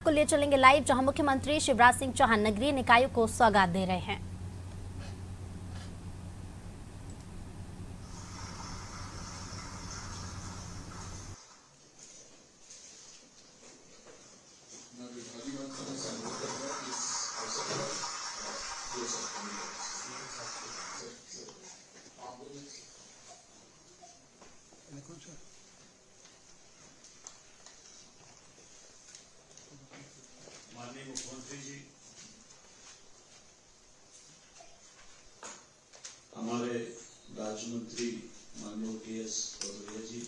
को ले चलेंगे लाइव, जहां मुख्यमंत्री शिवराज सिंह चौहान नगरीय निकायों को सौगात दे रहे हैं। माननीय मुख्यमंत्री जी, हमारे राज्य मंत्री माननीय PS भदौरिया जी,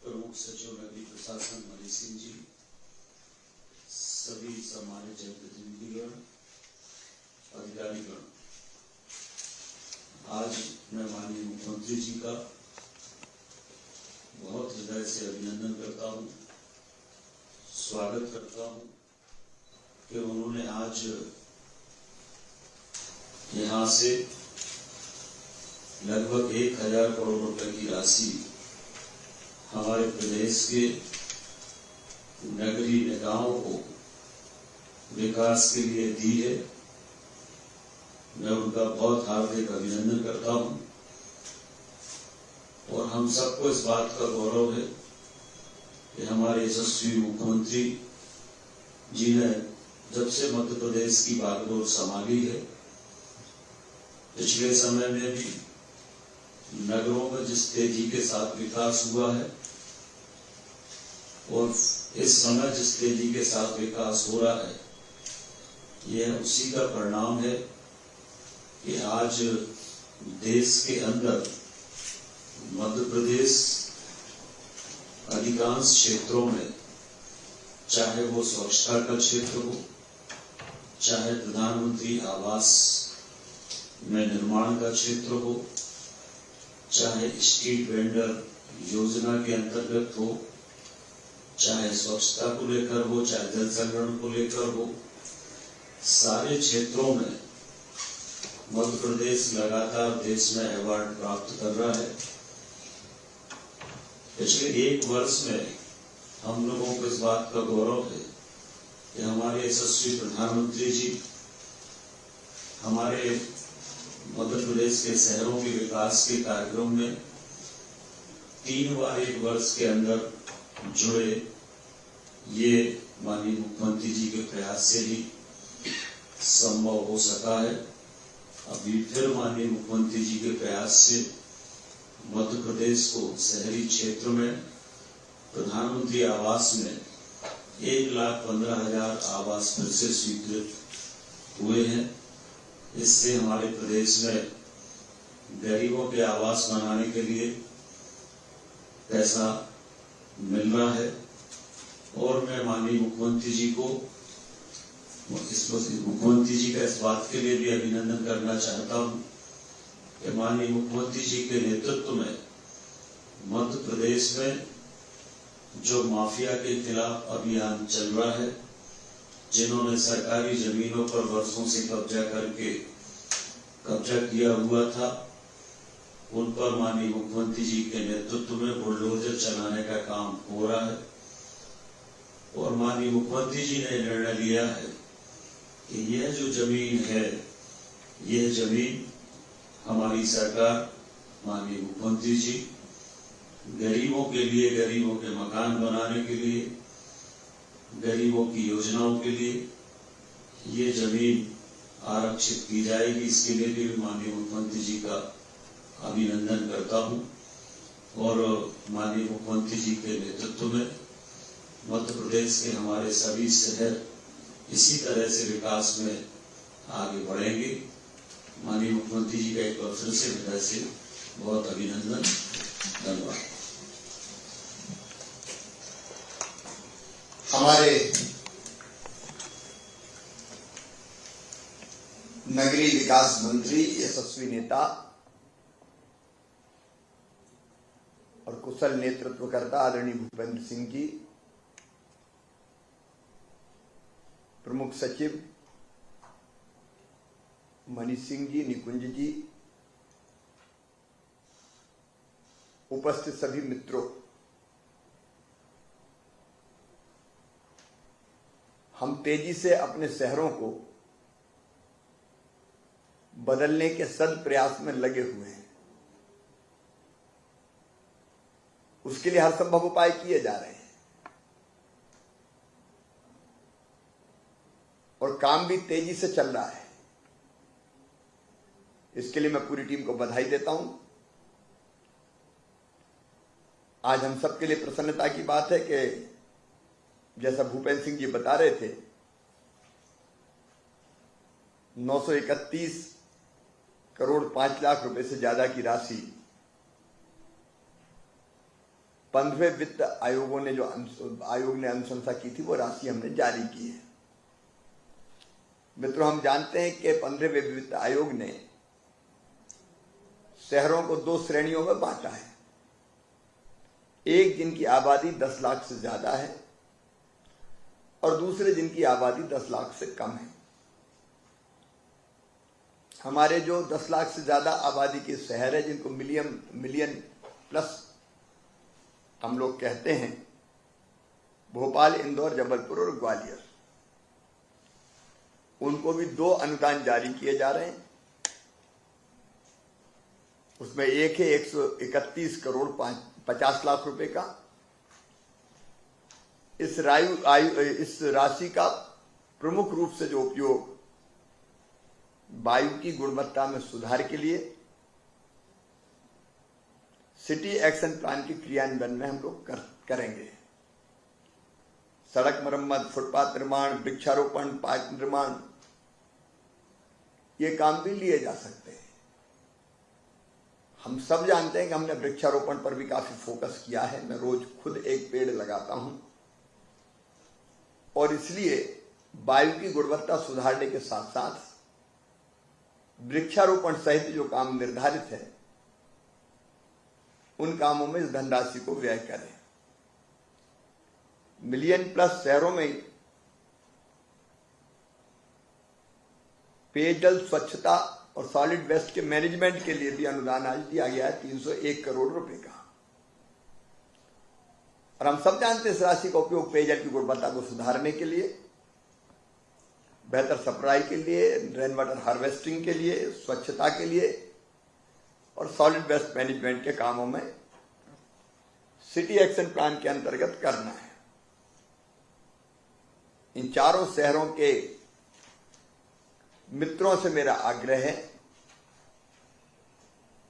प्रमुख सचिव नगरीय प्रशासन मनीष सिंह जी, सभी सम्मानित जनप्रतिनिधिगण, अधिकारीगण, आज मैं माननीय मुख्यमंत्री जी का बहुत हृदय से अभिनंदन करता हूं, स्वागत करता हूं कि उन्होंने आज यहां से लगभग 1000 करोड़ रुपए की राशि हमारे प्रदेश के नगरीय निकायों को विकास के लिए दी है। मैं उनका बहुत हार्दिक अभिनंदन करता हूं और हम सबको इस बात का गौरव है कि हमारे यशस्वी मुख्यमंत्री जी ने जब से मध्य प्रदेश की बागडोर संभाली है, पिछले समय में भी नगरों में जिस तेजी के साथ विकास हुआ है और इस समय जिस तेजी के साथ विकास हो रहा है, यह उसी का परिणाम है कि आज देश के अंदर मध्य प्रदेश अधिकांश क्षेत्रों में, चाहे वो स्वच्छता का क्षेत्र हो, चाहे प्रधानमंत्री आवास में निर्माण का क्षेत्र हो, चाहे स्ट्रीट वेंडर योजना के अंतर्गत हो, चाहे स्वच्छता को लेकर हो, चाहे जल संग्रहण को लेकर हो, सारे क्षेत्रों में मध्य प्रदेश लगातार देश में अवार्ड प्राप्त कर रहा है। पिछले 1 वर्ष में हम लोगों को इस बात का गौरव है कि हमारे यशस्वी प्रधानमंत्री जी हमारे मध्य प्रदेश के शहरों के विकास के कार्यक्रम में 3 बार 1 वर्ष के अंदर जुड़े। ये माननीय मुख्यमंत्री जी के प्रयास से ही संभव हो सका है। अभी फिर माननीय मुख्यमंत्री जी के प्रयास से मध्य प्रदेश को शहरी क्षेत्र में प्रधानमंत्री आवास में 1,15,000 आवास फिर से स्वीकृत हुए हैं। इससे हमारे प्रदेश में गरीबों के आवास बनाने के लिए पैसा मिल रहा है और मैं माननीय मुख्यमंत्री जी को मुख्यमंत्री जी का इस बात के लिए भी अभिनंदन करना चाहता हूं कि माननीय मुख्यमंत्री जी के नेतृत्व में मध्य प्रदेश में जो माफिया के खिलाफ अभियान चल रहा है, जिन्होंने सरकारी जमीनों पर वर्षों से कब्जा किया हुआ था, उन पर माननीय मुख्यमंत्री जी के नेतृत्व में बुलडोजर चलाने का काम हो रहा है और माननीय मुख्यमंत्री जी ने निर्णय लिया है कि यह जो जमीन है, यह जमीन हमारी सरकार, माननीय मुख्यमंत्री जी गरीबों के लिए, गरीबों के मकान बनाने के लिए, गरीबों की योजनाओं के लिए ये जमीन आरक्षित की जाएगी। इसके लिए भी माननीय मुख्यमंत्री जी का अभिनंदन करता हूं और माननीय मुख्यमंत्री जी के नेतृत्व में मध्य प्रदेश के हमारे सभी शहर इसी तरह से विकास में आगे बढ़ेंगे। माननीय मुख्यमंत्री जी का एक बार फिर से हृदय से बहुत अभिनंदन, धन्यवाद। हमारे नगरीय विकास मंत्री, यशस्वी नेता और कुशल नेतृत्वकर्ता आदरणीय भूपेंद्र सिंह जी, प्रमुख सचिव मनीष सिंह जी, निकुंज जी, उपस्थित सभी मित्रों, हम तेजी से अपने शहरों को बदलने के सद प्रयास में लगे हुए हैं। उसके लिए हर संभव उपाय किए जा रहे हैं और काम भी तेजी से चल रहा है। इसके लिए मैं पूरी टीम को बधाई देता हूं। आज हम सबके लिए प्रसन्नता की बात है कि जैसा भूपेंद्र सिंह जी बता रहे थे, 931 करोड़ 5 लाख रुपए से ज्यादा की राशि 15वें वित्त आयोग ने अनुशंसा की थी, वो राशि हमने जारी की है। मित्रों, हम जानते हैं कि 15वें वित्त आयोग ने शहरों को 2 श्रेणियों में बांटा है। एक जिनकी आबादी 10 लाख से ज्यादा है और दूसरे जिनकी आबादी 10 लाख से कम है। हमारे जो 10 लाख से ज्यादा आबादी के शहर है, जिनको मिलियन प्लस हम लोग कहते हैं, भोपाल, इंदौर, जबलपुर और ग्वालियर, उनको भी 2 अनुदान जारी किए जा रहे हैं। उसमें एक है 131 करोड़ 50 लाख रुपए का। इस राशि का प्रमुख रूप से जो उपयोग वायु की गुणवत्ता में सुधार के लिए सिटी एक्शन प्लान के क्रियान्वयन में हम लोग करेंगे। सड़क मरम्मत, फुटपाथ निर्माण, वृक्षारोपण, पार्क निर्माण, ये काम भी लिए जा सकते हैं। हम सब जानते हैं कि हमने वृक्षारोपण पर भी काफी फोकस किया है। मैं रोज खुद एक पेड़ लगाता हूं और इसलिए वायु की गुणवत्ता सुधारने के साथ साथ वृक्षारोपण सहित जो काम निर्धारित है, उन कामों में इस धनराशि को व्यय करें। मिलियन प्लस शहरों में पेयजल स्वच्छता और सॉलिड वेस्ट के मैनेजमेंट के लिए भी अनुदान आज दिया गया है 301 करोड़ रुपए का। और हम सब जानते हैं इस राशि का उपयोग पेयजल की गुणवत्ता को सुधारने के लिए, बेहतर सप्लाई के लिए, रेन वाटर हार्वेस्टिंग के लिए, स्वच्छता के लिए और सॉलिड वेस्ट मैनेजमेंट के कामों में सिटी एक्शन प्लान के अंतर्गत करना है। इन चारों शहरों के मित्रों से मेरा आग्रह है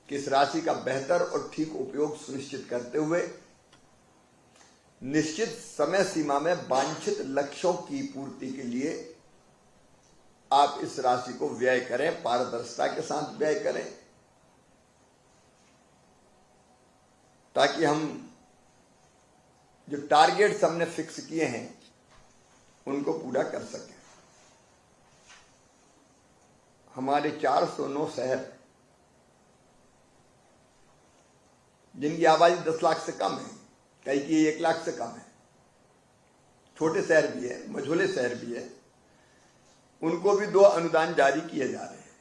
कि इस राशि का बेहतर और ठीक उपयोग सुनिश्चित करते हुए निश्चित समय सीमा में वांछित लक्ष्यों की पूर्ति के लिए आप इस राशि को व्यय करें, पारदर्शिता के साथ व्यय करें, ताकि हम जो टारगेट्स हमने फिक्स किए हैं उनको पूरा कर सकें। हमारे 409 शहर जिनकी आबादी 10 लाख से कम है, कई की 1 लाख से कम है, छोटे शहर भी है, मझोले शहर भी है, उनको भी 2 अनुदान जारी किए जा रहे हैं।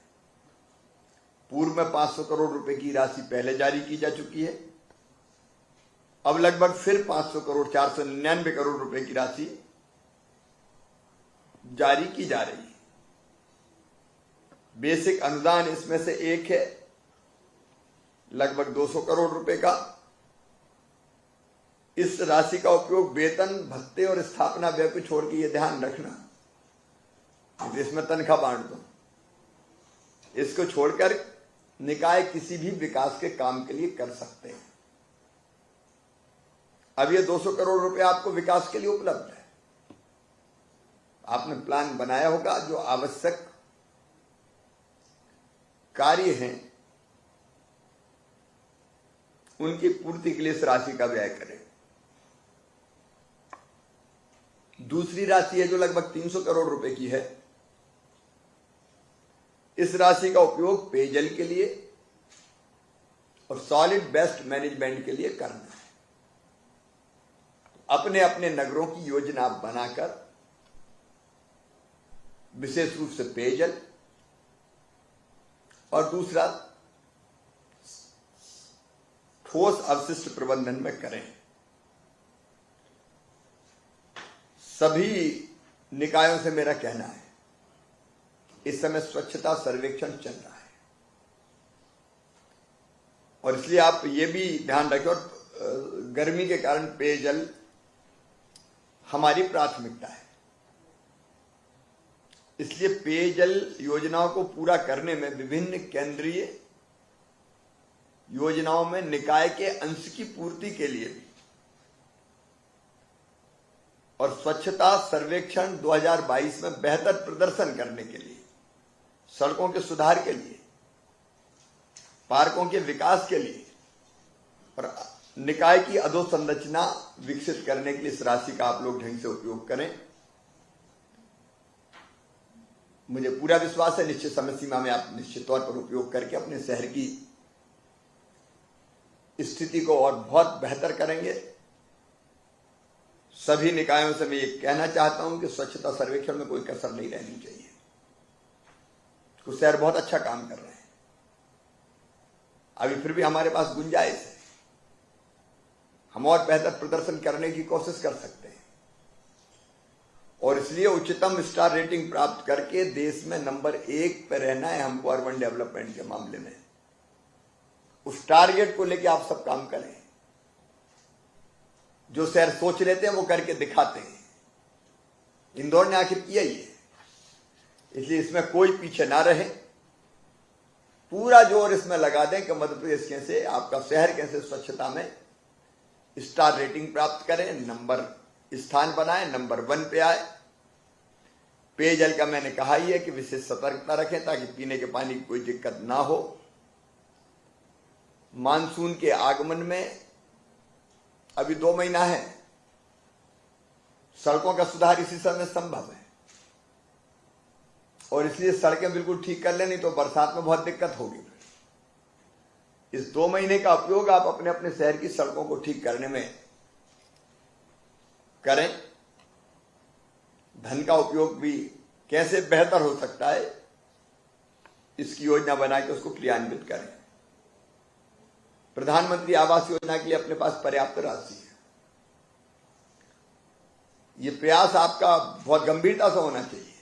पूर्व में 500 करोड़ रुपए की राशि पहले जारी की जा चुकी है। अब लगभग फिर 500 करोड़ 499 करोड़ रुपए की राशि जारी की जा रही है। बेसिक अनुदान इसमें से एक है लगभग 200 करोड़ रुपए का। इस राशि का उपयोग वेतन, भत्ते और स्थापना व्यय को छोड़ के ये ध्यान रखना, इसमें तनख्वाह बांट दो, इसको छोड़कर निकाय किसी भी विकास के काम के लिए कर सकते हैं। अब ये 200 करोड़ रुपए आपको विकास के लिए उपलब्ध है। आपने प्लान बनाया होगा, जो आवश्यक कार्य हैं उनकी पूर्ति के लिए इस राशि का व्यय करें। दूसरी राशि है जो लगभग 300 करोड़ रुपए की है। इस राशि का उपयोग पेयजल के लिए और सॉलिड वेस्ट मैनेजमेंट के लिए करना है। अपने अपने नगरों की योजना बनाकर विशेष रूप से पेयजल और दूसरा ठोस अपशिष्ट प्रबंधन में करें। सभी निकायों से मेरा कहना है, इस समय स्वच्छता सर्वेक्षण चल रहा है और इसलिए आप ये भी ध्यान रखें, और गर्मी के कारण पेयजल हमारी प्राथमिकता है, इसलिए पेयजल योजनाओं को पूरा करने में विभिन्न केंद्रीय योजनाओं में निकाय के अंश की पूर्ति के लिए भी और स्वच्छता सर्वेक्षण 2022 में बेहतर प्रदर्शन करने के लिए, सड़कों के सुधार के लिए, पार्कों के विकास के लिए और निकाय की अधोसंरचना विकसित करने के लिए इस राशि का आप लोग ढंग से उपयोग करें। मुझे पूरा विश्वास है निश्चित समय सीमा में आप निश्चित तौर पर उपयोग करके अपने शहर की स्थिति को और बहुत बेहतर करेंगे। सभी निकायों से मैं ये कहना चाहता हूं कि स्वच्छता सर्वेक्षण में कोई कसर नहीं रहनी चाहिए। कुछ शहर बहुत अच्छा काम कर रहे हैं, अभी फिर भी हमारे पास गुंजाइश है, हम और बेहतर प्रदर्शन करने की कोशिश कर सकते हैं और इसलिए उच्चतम स्टार रेटिंग प्राप्त करके देश में नंबर 1 पे रहना है हमको अर्बन डेवलपमेंट के मामले में। उस टारगेट को लेके आप सब काम करें। जो शहर सोच लेते हैं वो करके दिखाते हैं। इंदौर ने आखिर किया ही है, इसलिए इसमें कोई पीछे ना रहे, पूरा जोर इसमें लगा दें कि मध्य प्रदेश कैसे, आपका शहर कैसे स्वच्छता में स्टार रेटिंग प्राप्त करें, नंबर स्थान बनाए, नंबर 1 पे आए। पेयजल का मैंने कहा ही है कि विशेष सतर्कता रखें ताकि पीने के पानी की कोई दिक्कत ना हो। मानसून के आगमन में अभी 2 महीना है, सड़कों का सुधार इसी समय संभव है और इसलिए सड़कें बिल्कुल ठीक कर लें, नहीं तो बरसात में बहुत दिक्कत होगी। इस 2 महीने का उपयोग आप अपने अपने शहर की सड़कों को ठीक करने में करें। धन का उपयोग भी कैसे बेहतर हो सकता है, इसकी योजना बना के उसको क्रियान्वित करें। प्रधानमंत्री आवास योजना के लिए अपने पास पर्याप्त राशि है। यह प्रयास आपका बहुत गंभीरता से होना चाहिए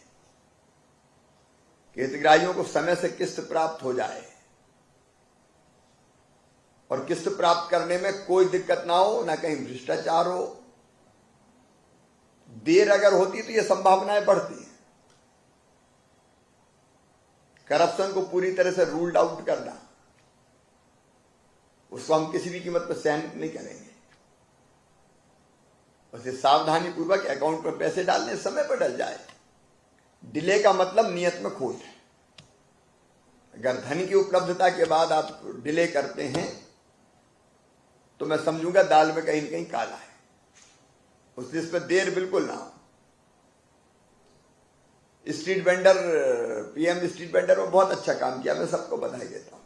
कि हितग्राहियों को समय से किस्त प्राप्त हो जाए और किस्त प्राप्त करने में कोई दिक्कत ना हो, ना कहीं भ्रष्टाचार हो। देर अगर होती तो ये संभावनाएं बढ़ती हैं। करप्शन को पूरी तरह से रूल्ड आउट करना, उसको हम किसी भी कीमत पर सहन नहीं करेंगे। उसे सावधानी पूर्वक अकाउंट पर पैसे डालने, समय पर डल जाए। डिले का मतलब नियत में खोट है। अगर धन की उपलब्धता के बाद आप डिले करते हैं तो मैं समझूंगा दाल में कहीं न कहीं काला है। उस इस पर देर बिल्कुल ना हो। Street vendor, PM street vendor में बहुत अच्छा काम किया, मैं सबको बधाई देता हूं।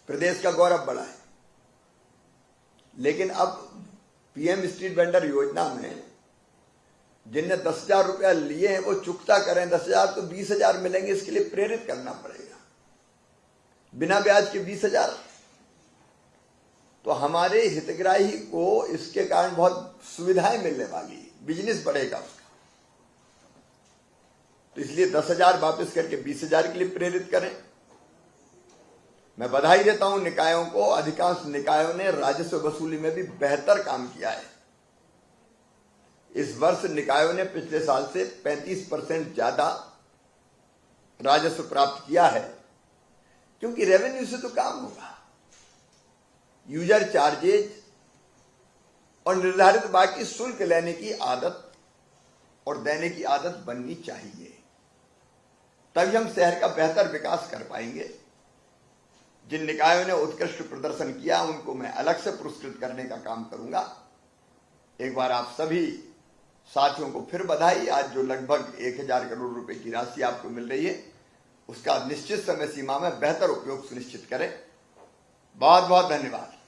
प्रदेश का गौरव बढ़ा है। लेकिन अब पीएम स्ट्रीट वेंडर योजना में जिनने 10,000 रुपया लिए हैं वो चुकता करें। 10,000 तो 20,000 मिलेंगे, इसके लिए प्रेरित करना पड़ेगा। बिना ब्याज के 20,000 तो हमारे हितग्राही को इसके कारण बहुत सुविधाएं मिलने वाली, बिजनेस बढ़ेगा उसका। तो इसलिए 10,000 वापस करके 20,000 के लिए प्रेरित करें। मैं बधाई देता हूं निकायों को। अधिकांश निकायों ने राजस्व वसूली में भी बेहतर काम किया है। इस वर्ष निकायों ने पिछले साल से 35% ज्यादा राजस्व प्राप्त किया है, क्योंकि रेवेन्यू से तो काम होगा। यूजर चार्जेज और निर्धारित बाकी शुल्क लेने की आदत और देने की आदत बननी चाहिए, तभी हम शहर का बेहतर विकास कर पाएंगे। जिन निकायों ने उत्कृष्ट प्रदर्शन किया उनको मैं अलग से पुरस्कृत करने का काम करूंगा। एक बार आप सभी साथियों को फिर बधाई। आज जो लगभग 1,000 करोड़ रुपए की राशि आपको मिल रही है, उसका निश्चित समय सीमा में बेहतर उपयोग सुनिश्चित करें। बहुत बहुत धन्यवाद।